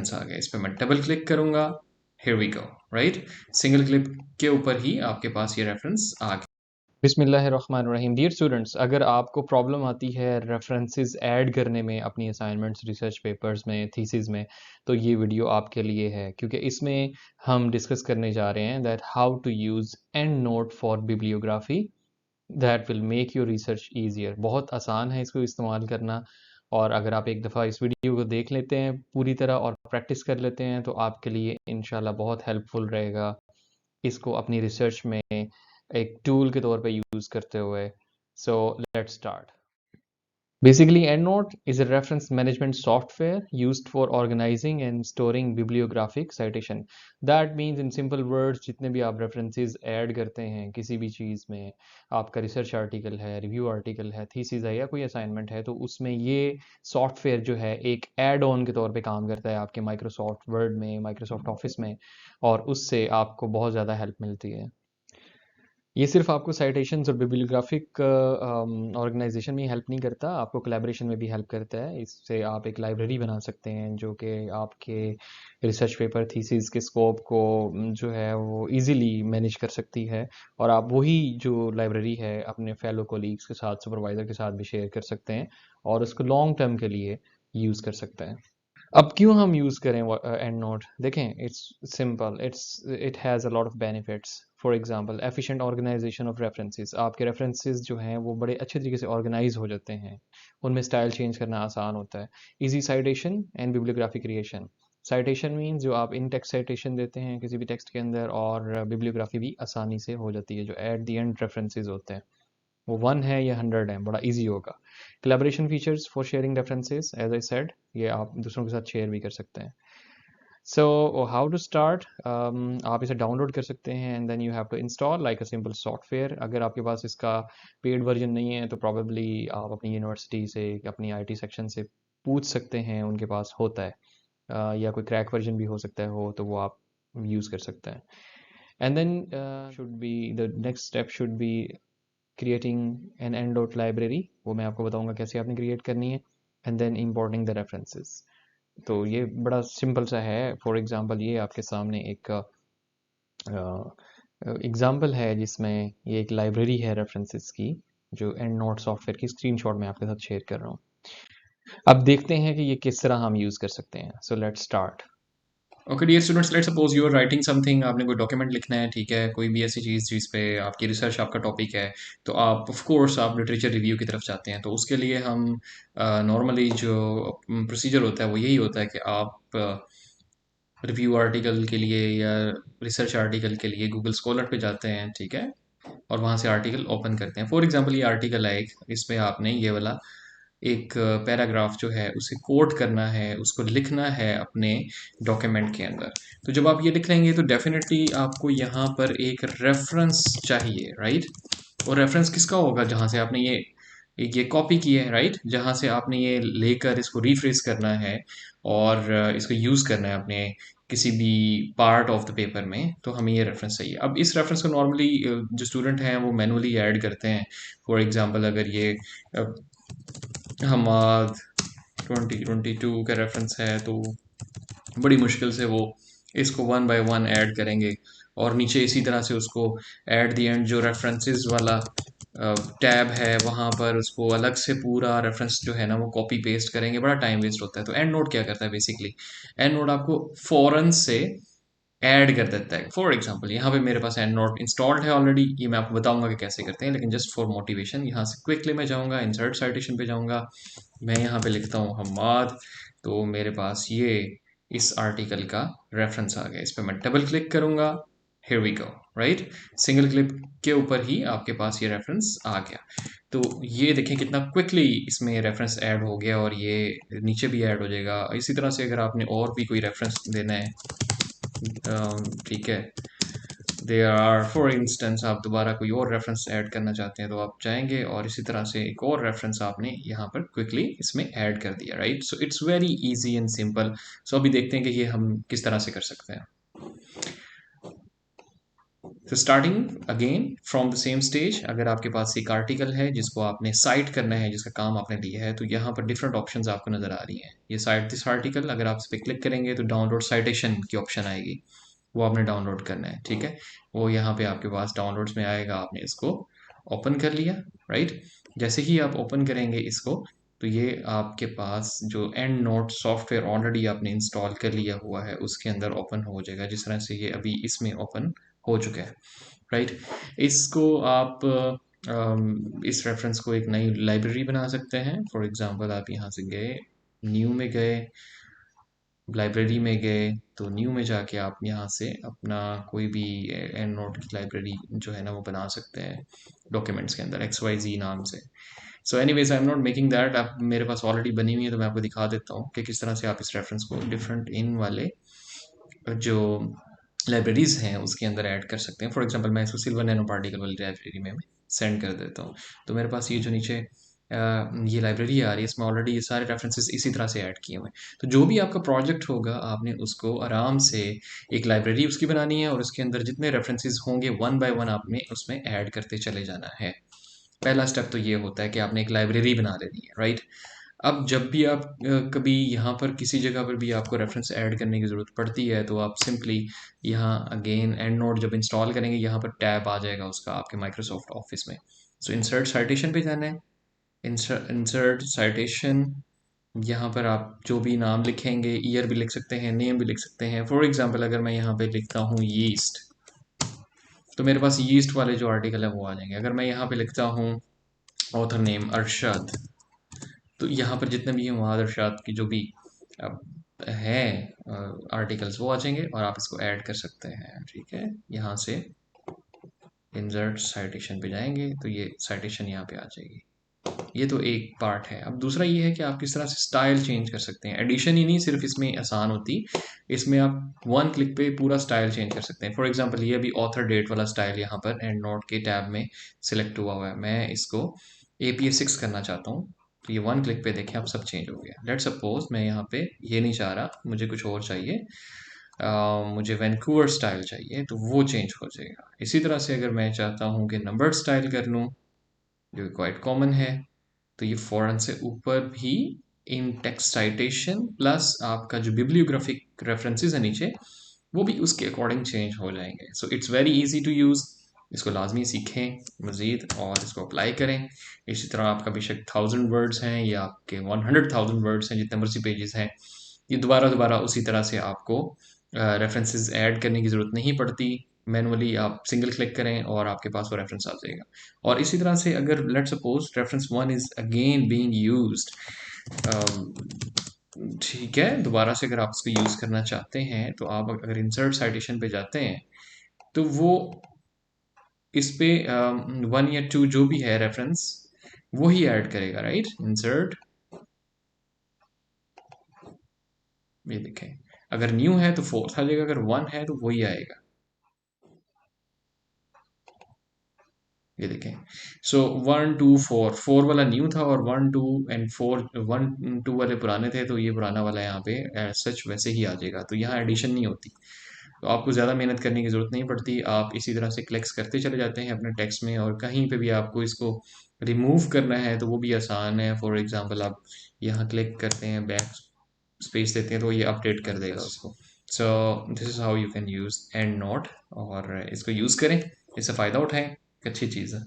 Reference आ गया। इस पर मैं डबल क्लिक करूंगा, here we go, right. Single click के ऊपर ही आपके पास ये रेफरेंस आ गया। बिस्मिल्लाहिर्रहमानिर्रहीम। डियर स्टूडेंट्स, अगर आपको प्रॉब्लम आती है रेफरेंसेस ऐड करने में अपनी असाइनमेंट्स, रिसर्च पेपर्स में, थीसिस में, तो ये वीडियो आपके लिए है, क्योंकि इसमें हम डिस्कस करने जा रहे हैं that how to use EndNote for bibliography that will make your research easier. बहुत आसान है इसको इस्तेमाल करना, और अगर आप एक दफ़ा इस वीडियो को देख लेते हैं पूरी तरह और प्रैक्टिस कर लेते हैं तो आपके लिए इंशाल्लाह बहुत हेल्पफुल रहेगा इसको अपनी रिसर्च में एक टूल के तौर पे यूज़ करते हुए। सो let's start. Basically, EndNote is a reference management software used for organizing and storing bibliographic citation. That means in simple words, जितने भी आप references ऐड करते हैं किसी भी चीज़ में, आपका रिसर्च आर्टिकल है, रिव्यू आर्टिकल है, थीसिस है या कोई असाइनमेंट है, तो उसमें ये सॉफ्टवेयर जो है एक एड ऑन के तौर पे काम करता है आपके माइक्रोसॉफ्ट वर्ड में, माइक्रोसॉफ्ट ऑफिस में, और उससे आपको बहुत ज़्यादा हेल्प मिलती है। ये सिर्फ आपको साइटेशंस और बिब्लियोग्राफिक ऑर्गेनाइजेशन में ही हेल्प नहीं करता, आपको कोलैबोरेशन में भी हेल्प करता है। इससे आप एक लाइब्रेरी बना सकते हैं जो कि आपके रिसर्च पेपर, थीसिस के स्कोप को जो है वो इजीली मैनेज कर सकती है, और आप वही जो लाइब्रेरी है अपने फेलो कोलीग्स के साथ, सुपरवाइज़र के साथ भी शेयर कर सकते हैं और उसको लॉन्ग टर्म के लिए यूज़ कर सकते हैं। अब क्यों हम यूज़ करें एंड नोट? देखें, it's simple, it has a lot of benefits. For example, efficient organisation of references. आपके रेफरेंसेस जो हैं वो बड़े अच्छे तरीके से ऑर्गेनाइज हो जाते हैं, उनमें स्टाइल चेंज करना आसान होता है। Easy citation and bibliography creation. Citation means जो आप इन टेक्स्ट साइटेशन देते हैं किसी भी टेक्स्ट के अंदर, और बिब्लियोग्राफी भी आसानी से हो जाती है, जो एट द एंड रेफरेंसेस होते हैं वो 1 है या 100 है, बड़ा ईजी होगा। Collaboration features for sharing references, as I said, ये आप दूसरों के साथ शेयर भी कर सकते हैं। सो हाउ टू स्टार्ट, आप इसे डाउनलोड कर सकते हैं and then you have to install like a simple software. अगर आपके पास इसका पेड वर्जन नहीं है तो प्रॉबेबली आप अपनी यूनिवर्सिटी से, अपनी आईटी सेक्शन से पूछ सकते हैं, उनके पास होता है। या कोई क्रैक वर्जन भी हो सकता है, हो तो वो आप यूज़ कर सकते हैं। And then should be the next step should be creating an EndNote library, वो मैं आपको बताऊंगा कैसे आपने क्रिएट करनी है, and then importing the references. तो ये बड़ा सिंपल सा है। फॉर एग्जांपल, ये आपके सामने एक एग्जांपल है जिसमें ये एक लाइब्रेरी है रेफरेंसेस की, जो एंड नोट सॉफ्टवेयर की स्क्रीनशॉट मैं आपके साथ शेयर कर रहा हूँ। अब देखते हैं कि ये किस तरह हम यूज़ कर सकते हैं। So let's start. Okay dear students, let's suppose you are writing something, आपने कोई डॉक्यूमेंट लिखना है, ठीक है, कोई भी ऐसी चीज़ जिस पे आपकी रिसर्च, आपका टॉपिक है, तो आप ऑफ कोर्स आप लिटरेचर रिव्यू की तरफ जाते हैं। तो उसके लिए हम नॉर्मली जो प्रोसीजर होता है वो यही होता है कि आप रिव्यू आर्टिकल के लिए या रिसर्च आर्टिकल के लिए गूगल स्कॉलर पे जाते हैं, ठीक है, और वहाँ से आर्टिकल ओपन करते हैं। फॉर एग्जांपल ये आर्टिकल है एक, इसमें आपने ये वाला एक पैराग्राफ जो है उसे कोट करना है, उसको लिखना है अपने डॉक्यूमेंट के अंदर। तो जब आप ये लिख लेंगे तो डेफिनेटली आपको यहाँ पर एक रेफरेंस चाहिए, राइट। और रेफरेंस किसका होगा? जहाँ से आपने ये कॉपी की है, राइट, जहाँ से आपने ये लेकर इसको रीफ्रेस करना है और इसको यूज़ करना है अपने किसी भी पार्ट ऑफ द पेपर में, तो हमें ये रेफरेंस चाहिए। अब इस रेफरेंस को नॉर्मली जो स्टूडेंट हैं वो मैनुअली ऐड करते हैं। फॉर एग्जांपल अगर ये हमाद 2022 का रेफरेंस है तो बड़ी मुश्किल से वो इसको 1 बाय 1 ऐड करेंगे, और नीचे इसी तरह से उसको एट द एंड जो रेफरेंसेस वाला टैब है वहाँ पर उसको अलग से पूरा रेफरेंस जो है ना वो कॉपी पेस्ट करेंगे, बड़ा टाइम वेस्ट होता है। तो एंड नोट क्या करता है बेसिकली, एंड नोट आपको फ़ौरन से ऐड कर देता है। फॉर एग्जांपल यहाँ पे मेरे पास एंड नोट इंस्टॉल्ड है ऑलरेडी, ये मैं आपको बताऊंगा कि कैसे करते हैं, लेकिन जस्ट फॉर मोटिवेशन यहाँ से क्विकली मैं जाऊँगा, इंसर्ट साइटेशन पे जाऊँगा, मैं यहाँ पे लिखता हूँ हम्माद, तो मेरे पास ये इस आर्टिकल का रेफरेंस आ गया। इस पर मैं डबल क्लिक करूँगा, here we go, right. Single click के ऊपर ही आपके पास ये रेफरेंस आ गया। तो ये देखें कितना क्विकली इसमें रेफरेंस ऐड हो गया, और ये नीचे भी ऐड हो जाएगा। इसी तरह से अगर आपने और भी कोई रेफरेंस देना है, ठीक है, देयर आर फॉर इंस्टेंस आप दोबारा कोई और रेफरेंस ऐड करना चाहते हैं तो आप जाएंगे और इसी तरह से एक और रेफरेंस आपने यहाँ पर क्विकली इसमें ऐड कर दिया, right. So it's very easy and simple. So अभी देखते हैं कि ये हम किस तरह से कर सकते हैं। तो starting again from the same stage, अगर आपके पास एक आर्टिकल है जिसको आपने साइट करना है, जिसका काम आपने लिया है, तो यहाँ पर डिफरेंट ऑप्शंस आपको नज़र आ रही हैं। ये साइट दिस आर्टिकल, अगर आप इस पर क्लिक करेंगे तो डाउनलोड साइटेशन की ऑप्शन आएगी, वो आपने डाउनलोड करना है। ठीक है, वो यहाँ पे आपके पास डाउनलोड्स में आएगा, आपने इसको ओपन कर लिया। राइट, जैसे ही आप ओपन करेंगे इसको, तो ये आपके पास जो एंड नोट सॉफ्टवेयर ऑलरेडी आपने इंस्टॉल कर लिया हुआ है उसके अंदर ओपन हो जाएगा, जिस तरह से ये अभी इसमें ओपन हो चुका है। राइट, इसको आप इस रेफरेंस को एक नई लाइब्रेरी बना सकते हैं। फॉर एग्जांपल आप यहाँ से गए, न्यू में गए, लाइब्रेरी में गए, तो न्यू में जाके आप यहाँ से अपना कोई भी एंड नोट की लाइब्रेरी जो है ना वो बना सकते हैं डॉक्यूमेंट्स के अंदर XYZ नाम से। So anyways I am not making that, आप मेरे पास ऑलरेडी बनी हुई है, तो मैं आपको दिखा देता हूँ कि किस तरह से आप इस रेफरेंस को डिफरेंट इन वाले जो लाइब्रेरीज हैं उसके अंदर ऐड कर सकते हैं। फॉर एग्जांपल मैं इसको सिल्वर नैनो पार्टिकल वाली लाइब्रेरी में सेंड कर देता हूँ, तो मेरे पास ये जो नीचे ये लाइब्रेरी आ रही है, इसमें ऑलरेडी ये सारे रेफरेंसेस इसी तरह से ऐड किए हुए हैं। तो जो भी आपका प्रोजेक्ट होगा, आपने उसको आराम से एक लाइब्रेरी उसकी बनानी है और उसके अंदर जितने रेफरेंसेस होंगे वन बाय वन आपने उसमें ऐड करते चले जाना है। पहला स्टेप तो ये होता है कि आपने एक लाइब्रेरी बना लेनी है। राइट, अब जब भी आप कभी यहाँ पर किसी जगह पर भी आपको रेफरेंस ऐड करने की ज़रूरत पड़ती है, तो आप सिंपली यहाँ अगेन एंड नोट जब इंस्टॉल करेंगे, यहाँ पर टैब आ जाएगा उसका आपके माइक्रोसॉफ्ट ऑफिस में। सो इंसर्ट साइटेशन पे जाना है, इंसर्ट साइटेशन, यहाँ पर आप जो भी नाम लिखेंगे, ईयर भी लिख सकते हैं, नेम भी लिख सकते हैं। फॉर एग्जाम्पल अगर मैं यहाँ पे लिखता हूँ यीस्ट, तो मेरे पास यीस्ट वाले जो आर्टिकल है वो आ जाएंगे। अगर मैं यहाँ पे लिखता हूँ ऑथर नेम अरशद, तो यहाँ पर जितने भी हैं मुहाद अरशाद की जो भी हैं आर्टिकल्स वो आ जाएंगे और आप इसको ऐड कर सकते हैं। ठीक है, यहाँ से इंसर्ट साइटेशन पे जाएंगे तो ये साइटेशन यहाँ पे आ जाएगी। ये तो एक पार्ट है। अब दूसरा ये है कि आप किस तरह से स्टाइल चेंज कर सकते हैं। एडिशन ही नहीं सिर्फ इसमें आसान होती, इसमें आप वन क्लिक पे पूरा स्टाइल चेंज कर सकते हैं। फॉर एग्जांपल ये अभी ऑथर डेट वाला स्टाइल यहाँ पर एंड नोट के टैब में सिलेक्ट हुआ है, मैं इसको APA6 करना चाहता हूँ, तो ये वन क्लिक पे देखें आप सब चेंज हो गया। लेट सपोज मैं यहाँ पे ये नहीं चाह रहा, मुझे कुछ और चाहिए, मुझे वैंकूवर स्टाइल चाहिए, तो वो चेंज हो जाएगा। इसी तरह से अगर मैं चाहता हूँ कि नंबर स्टाइल कर लूँ, जो क्वाइट कॉमन है, तो ये फौरन से ऊपर भी इन टेक्स्ट साइटेशन प्लस आपका जो बिब्लियोग्राफिक रेफरेंसेस है नीचे, वो भी उसके अकॉर्डिंग चेंज हो जाएंगे। So it's very easy to use, इसको लाजमी सीखें मज़ीद और इसको अप्लाई करें। इसी तरह आपका बेशक 1000 वर्ड्स हैं या आपके 100,000 वर्ड्स हैं, जितने मर्जी पेजेस हैं, ये दोबारा दोबारा उसी तरह से आपको रेफरेंसेस ऐड करने की ज़रूरत नहीं पड़ती। मैनुअली आप सिंगल क्लिक करें और आपके पास वो रेफरेंस आ जाएगा। और इसी तरह से अगर let suppose reference one is again being used, ठीक है, दोबारा से अगर आप इसको यूज़ करना चाहते हैं, तो आप अगर इंसर्ट साइटेशन पे जाते हैं, तो वो इस पे 1 या 2 जो भी है रेफरेंस वो ही ऐड करेगा। राइट, इंसर्ट, ये देखें, अगर न्यू है तो फोर्थ आ जाएगा, अगर 1 है तो वही आएगा। ये देखें, सो 1 2 4, 4 वाला न्यू था और 1 2 एंड 4, 1 2 वाले पुराने थे, तो ये पुराना वाला यहाँ पे सच वैसे ही आ जाएगा। तो यहाँ एडिशन नहीं होती, तो आपको ज़्यादा मेहनत करने की ज़रूरत नहीं पड़ती। आप इसी तरह से क्लिक्स करते चले जाते हैं अपने टेक्स्ट में, और कहीं पे भी आपको इसको रिमूव करना है तो वो भी आसान है। फॉर एग्जांपल आप यहाँ क्लिक करते हैं, बैक स्पेस देते हैं, तो ये अपडेट कर देगा उसको। So this is how you can use and note, और इसको यूज़ करें, इससे फ़ायदा उठाएं, अच्छी चीज़ है।